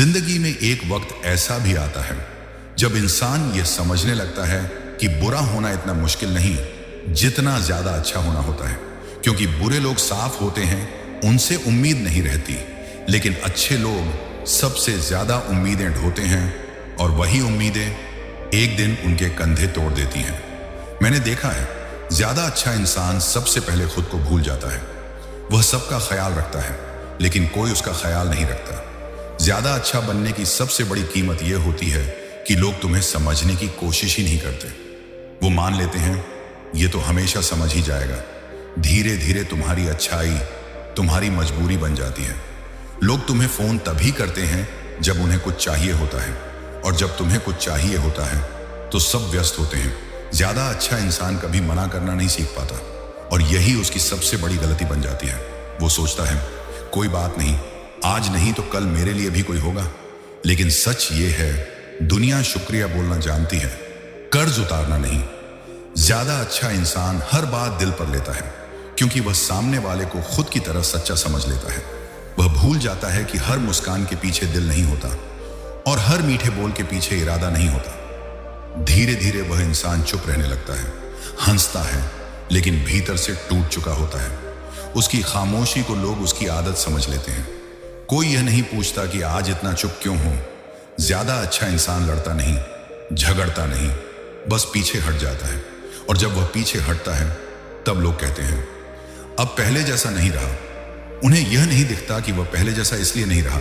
जिंदगी में एक वक्त ऐसा भी आता है जब इंसान यह समझने लगता है कि बुरा होना इतना मुश्किल नहीं जितना ज्यादा अच्छा होना होता है, क्योंकि बुरे लोग साफ होते हैं, उनसे उम्मीद नहीं रहती, लेकिन अच्छे लोग सबसे ज्यादा उम्मीदें ढोते हैं और वही उम्मीदें एक दिन उनके कंधे तोड़ देती हैं। मैंने देखा है, ज्यादा अच्छा इंसान सबसे पहले खुद को भूल जाता है। वह सबका ख्याल रखता है लेकिन कोई उसका ख्याल नहीं रखता। ज्यादा अच्छा बनने की सबसे बड़ी कीमत यह होती है कि लोग तुम्हें समझने की कोशिश ही नहीं करते। वो मान लेते हैं ये तो हमेशा समझ ही जाएगा। धीरे धीरे तुम्हारी अच्छाई तुम्हारी मजबूरी बन जाती है। लोग तुम्हें फोन तभी करते हैं जब उन्हें कुछ चाहिए होता है, और जब तुम्हें कुछ चाहिए होता है तो सब व्यस्त होते हैं। ज्यादा अच्छा इंसान कभी मना करना नहीं सीख पाता, और यही उसकी सबसे बड़ी गलती बन जाती है। वो सोचता है कोई बात नहीं, आज नहीं तो कल मेरे लिए भी कोई होगा। लेकिन सच ये है, दुनिया शुक्रिया बोलना जानती है, कर्ज उतारना नहीं। ज्यादा अच्छा इंसान हर बात दिल पर लेता है, क्योंकि वह सामने वाले को खुद की तरह सच्चा समझ लेता है। वह भूल जाता है कि हर मुस्कान के पीछे दिल नहीं होता और हर मीठे बोल के पीछे इरादा नहीं होता। धीरे धीरे वह इंसान चुप रहने लगता है, हंसता है, लेकिन भीतर से टूट चुका होता है। उसकी खामोशी को लोग उसकी आदत समझ लेते हैं। कोई यह नहीं पूछता कि आज इतना चुप क्यों हो। ज्यादा अच्छा इंसान लड़ता नहीं, झगड़ता नहीं, बस पीछे हट जाता है। और जब वह पीछे हटता है तब लोग कहते हैं अब पहले जैसा नहीं रहा। उन्हें यह नहीं दिखता कि वह पहले जैसा इसलिए नहीं रहा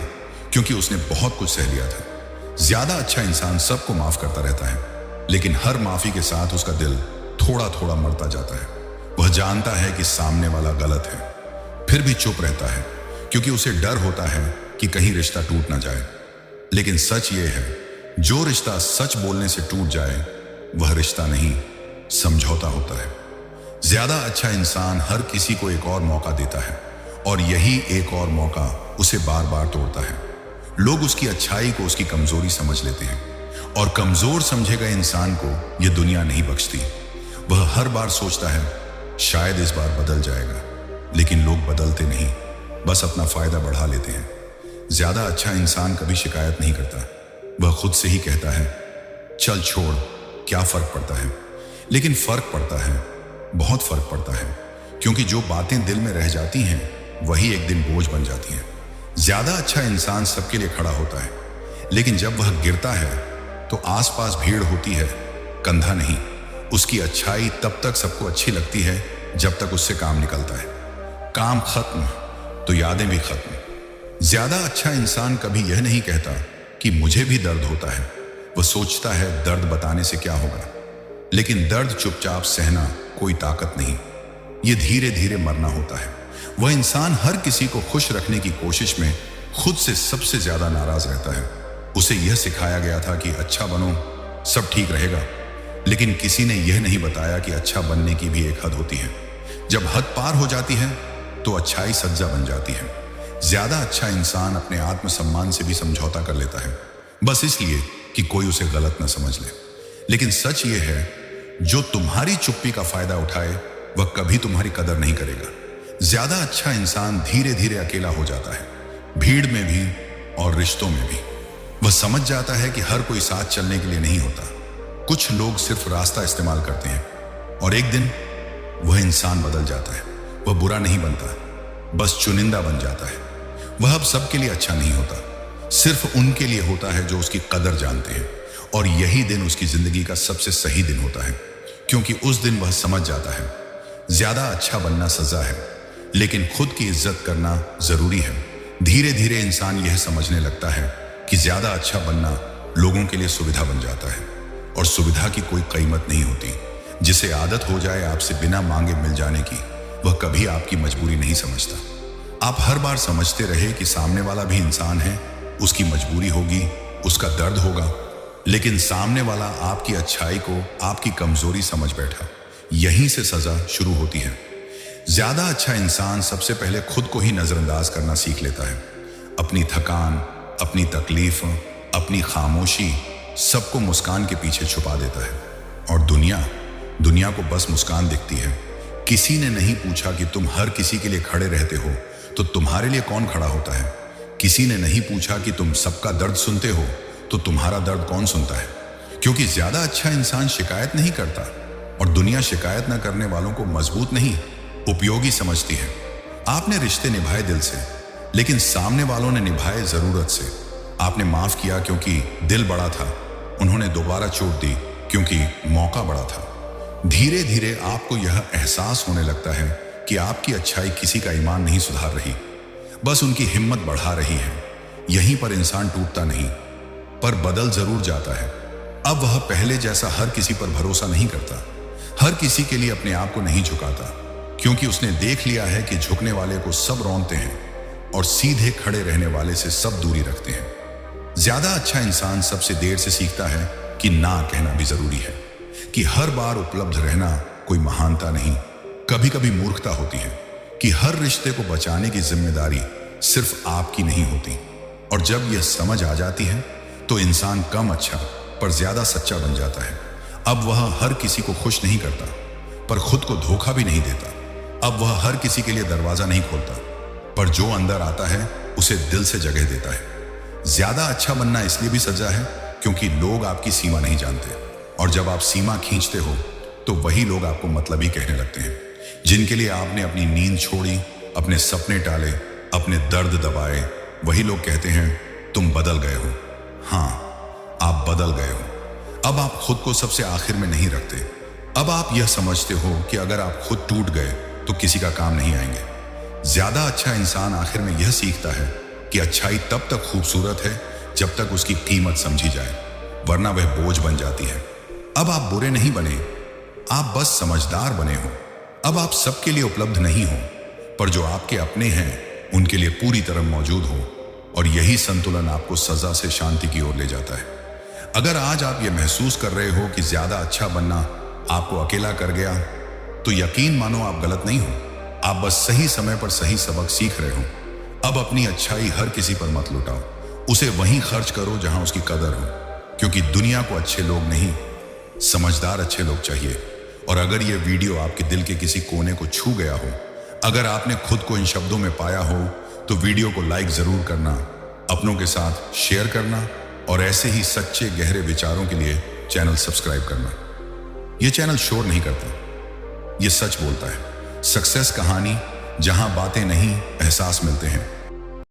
क्योंकि उसने बहुत कुछ सह लिया था। ज्यादा अच्छा इंसान सबको माफ करता रहता है, लेकिन हर माफी के साथ उसका दिल थोड़ा थोड़ा मरता जाता है। वह जानता है कि सामने वाला गलत है, फिर भी चुप रहता है क्योंकि उसे डर होता है कि कहीं रिश्ता टूट ना जाए। लेकिन सच ये है, जो रिश्ता सच बोलने से टूट जाए वह रिश्ता नहीं, समझौता होता है। ज्यादा अच्छा इंसान हर किसी को एक और मौका देता है, और यही एक और मौका उसे बार बार तोड़ता है। लोग उसकी अच्छाई को उसकी कमजोरी समझ लेते हैं, और कमजोर समझे गए इंसान को यह दुनिया नहीं बख्शती। वह हर बार सोचता है शायद इस बार बदल जाएगा, लेकिन लोग बदलते नहीं, बस अपना फायदा बढ़ा लेते हैं। ज्यादा अच्छा इंसान कभी शिकायत नहीं करता। वह खुद से ही कहता है चल छोड़, क्या फर्क पड़ता है। लेकिन फर्क पड़ता है, बहुत फर्क पड़ता है, क्योंकि जो बातें दिल में रह जाती हैं वही एक दिन बोझ बन जाती हैं। ज्यादा अच्छा इंसान सबके लिए खड़ा होता है, लेकिन जब वह गिरता है तो आसपास भीड़ होती है, कंधा नहीं। उसकी अच्छाई तब तक सबको अच्छी लगती है जब तक उससे काम निकलता है। काम खत्म तो यादें भी खत्म। ज्यादा अच्छा इंसान कभी यह नहीं कहता कि मुझे भी दर्द होता है। वह सोचता है दर्द बताने से क्या होगा, लेकिन दर्द चुपचाप सहना कोई ताकत नहीं, यह धीरे धीरे मरना होता है। वह इंसान हर किसी को खुश रखने की कोशिश में खुद से सबसे ज्यादा नाराज रहता है। उसे यह सिखाया गया था कि अच्छा बनो, सब ठीक रहेगा, लेकिन किसी ने यह नहीं बताया कि अच्छा बनने की भी एक हद होती है। जब हद पार हो जाती है तो अच्छाई सज्जा बन जाती है। ज्यादा अच्छा इंसान अपने आत्मसम्मान से भी समझौता कर लेता है, बस इसलिए कि कोई उसे गलत न समझ ले। लेकिन सच ये है, जो तुम्हारी चुप्पी का फायदा उठाए वह कभी तुम्हारी कदर नहीं करेगा। ज्यादा अच्छा इंसान धीरे धीरे अकेला हो जाता है, भीड़ में भी और रिश्तों में भी। वह समझ जाता है कि हर कोई साथ चलने के लिए नहीं होता। कुछ लोग सिर्फ रास्ता इस्तेमाल करते हैं, और एक दिन वह इंसान बदल जाता है। वह बुरा नहीं बनता, बस चुनिंदा बन जाता है। वह अब सबके लिए अच्छा नहीं होता, सिर्फ उनके लिए होता है जो उसकी कदर जानते हैं। और यही दिन उसकी जिंदगी का सबसे सही दिन होता है, क्योंकि उस दिन वह समझ जाता है ज्यादा अच्छा बनना सजा है, लेकिन खुद की इज्जत करना जरूरी है। धीरे धीरे इंसान यह समझने लगता है कि ज्यादा अच्छा बनना लोगों के लिए सुविधा बन जाता है, और सुविधा की कोई कीमत नहीं होती। जिसे आदत हो जाए आपसे बिना मांगे मिल जाने की, वह कभी आपकी मजबूरी नहीं समझता। आप हर बार समझते रहे कि सामने वाला भी इंसान है, उसकी मजबूरी होगी, उसका दर्द होगा, लेकिन सामने वाला आपकी अच्छाई को आपकी कमजोरी समझ बैठा। यहीं से सजा शुरू होती है। ज्यादा अच्छा इंसान सबसे पहले खुद को ही नजरअंदाज करना सीख लेता है। अपनी थकान, अपनी तकलीफ, अपनी खामोशी, सबको मुस्कान के पीछे छुपा देता है। और दुनिया को बस मुस्कान दिखती है। किसी ने नहीं पूछा कि तुम हर किसी के लिए खड़े रहते हो, तो तुम्हारे लिए कौन खड़ा होता है। किसी ने नहीं पूछा कि तुम सबका दर्द सुनते हो, तो तुम्हारा दर्द कौन सुनता है? क्योंकि ज्यादा अच्छा इंसान शिकायत नहीं करता, और दुनिया शिकायत न करने वालों को मजबूत नहीं, उपयोगी समझती है। आपने रिश्ते निभाए दिल से, लेकिन सामने वालों ने निभाए जरूरत से। आपने माफ किया क्योंकि दिल बड़ा था, उन्होंने दोबारा चोट दी क्योंकि मौका बड़ा था। धीरे धीरे आपको यह एहसास होने लगता है कि आपकी अच्छाई किसी का ईमान नहीं सुधार रही, बस उनकी हिम्मत बढ़ा रही है। यहीं पर इंसान टूटता नहीं, पर बदल जरूर जाता है। अब वह पहले जैसा हर किसी पर भरोसा नहीं करता, हर किसी के लिए अपने आप को नहीं झुकाता, क्योंकि उसने देख लिया है कि झुकने वाले को सब रौंदते हैं और सीधे खड़े रहने वाले से सब दूरी रखते हैं। ज्यादा अच्छा इंसान सबसे देर से सीखता है कि ना कहना भी जरूरी है, कि हर बार उपलब्ध रहना कोई महानता नहीं, कभी कभी मूर्खता होती है, कि हर रिश्ते को बचाने की जिम्मेदारी सिर्फ आपकी नहीं होती। और जब यह समझ आ जाती है तो इंसान कम अच्छा पर ज्यादा सच्चा बन जाता है। अब वह हर किसी को खुश नहीं करता, पर खुद को धोखा भी नहीं देता। अब वह हर किसी के लिए दरवाजा नहीं खोलता, पर जो अंदर आता है उसे दिल से जगह देता है। ज्यादा अच्छा बनना इसलिए भी सजा है क्योंकि लोग आपकी सीमा नहीं जानते, और जब आप सीमा खींचते हो तो वही लोग आपको मतलबी कहने लगते हैं। जिनके लिए आपने अपनी नींद छोड़ी, अपने सपने टाले, अपने दर्द दबाए, वही लोग कहते हैं तुम बदल गए हो। हाँ, आप बदल गए हो। अब आप खुद को सबसे आखिर में नहीं रखते। अब आप यह समझते हो कि अगर आप खुद टूट गए तो किसी का काम नहीं आएंगे। ज्यादा अच्छा इंसान आखिर में यह सीखता है कि अच्छाई तब तक खूबसूरत है जब तक उसकी कीमत समझी जाए, वरना वह बोझ बन जाती है। अब आप बुरे नहीं बने, आप बस समझदार बने हो। अब आप सबके लिए उपलब्ध नहीं हो, पर जो आपके अपने हैं उनके लिए पूरी तरह मौजूद हो, और यही संतुलन आपको सजा से शांति की ओर ले जाता है। अगर आज आप यह महसूस कर रहे हो कि ज्यादा अच्छा बनना आपको अकेला कर गया, तो यकीन मानो आप गलत नहीं हो, आप बस सही समय पर सही सबक सीख रहे हो। अब अपनी अच्छाई हर किसी पर मत लुटाओ, उसे वहीं खर्च करो जहां उसकी कदर हो, क्योंकि दुनिया को अच्छे लोग नहीं, समझदार अच्छे लोग चाहिए। और अगर यह वीडियो आपके दिल के किसी कोने को छू गया हो, अगर आपने खुद को इन शब्दों में पाया हो, तो वीडियो को लाइक जरूर करना, अपनों के साथ शेयर करना, और ऐसे ही सच्चे गहरे विचारों के लिए चैनल सब्सक्राइब करना। यह चैनल शोर नहीं करता, यह सच बोलता है। सक्सेस कहानी जहां बातें नहीं, एहसास मिलते हैं।